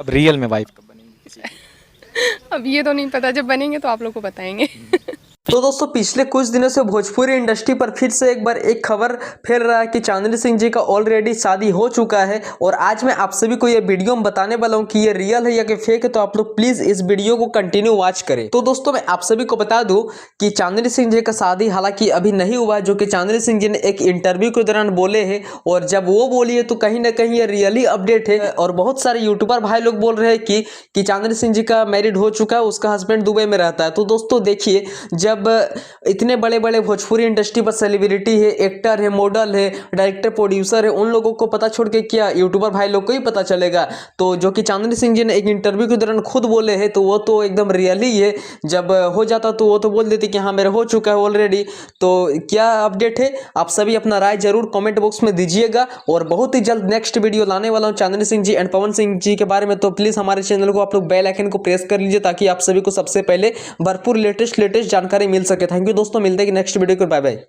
अब रियल में वाइफ कब बनेंगी किसी की? अब ये तो नहीं पता, जब बनेंगे तो आप लोग को बताएंगे। तो दोस्तों पिछले कुछ दिनों से भोजपुरी इंडस्ट्री पर फिर से एक बार एक खबर फैल रहा है कि चांदनी सिंह जी का ऑलरेडी शादी हो चुका है। और आज मैं आप सभी को ये वीडियो में बताने वाला हूँ कि ये रियल है या कि फेक है, तो आप लोग प्लीज इस वीडियो को कंटिन्यू वॉच करें। तो दोस्तों मैं आप सभी को बता दूं कि चांदनी सिंह जी का शादी हालांकि अभी नहीं हुआ, जो कि चांदनी सिंह जी ने एक इंटरव्यू के दौरान बोले हैं। और जब वो बोली है तो कहीं ना कहीं ये रियली अपडेट है। और बहुत सारे यूट्यूबर भाई लोग बोल रहे हैं कि चांदनी सिंह जी का मैरिड हो चुका है, उसका हस्बैंड दुबई में रहता है। तो दोस्तों देखिए, जब इतने बड़े बड़े भोजपुरी इंडस्ट्री पर सेलिब्रिटी है, एक्टर है, मॉडल है, डायरेक्टर, प्रोड्यूसर है, उन लोगों को पता छोड़ के क्या यूट्यूबर भाई लोग को ही पता चलेगा? तो जो कि चांदनी सिंह जी ने एक इंटरव्यू के दौरान खुद बोले हैं, तो वो तो एकदम रियल ही है। जब हो जाता तो वो तो बोल देते कि हाँ मेरा हो चुका है ऑलरेडी। तो क्या अपडेट है, आप सभी अपना राय जरूर कमेंट बॉक्स में दीजिएगा। और बहुत ही जल्द नेक्स्ट वीडियो लाने वाला हूँ चांदनी सिंह जी एंड पवन सिंह जी के बारे में। तो प्लीज हमारे चैनल को आप लोग बेल आइकन को प्रेस कर लीजिए ताकि आप सभी को सबसे पहले भरपूर लेटेस्ट जानकारी मिल सके। थैंक यू दोस्तों, मिलते हैं नेक्स्ट वीडियो को। Bye bye.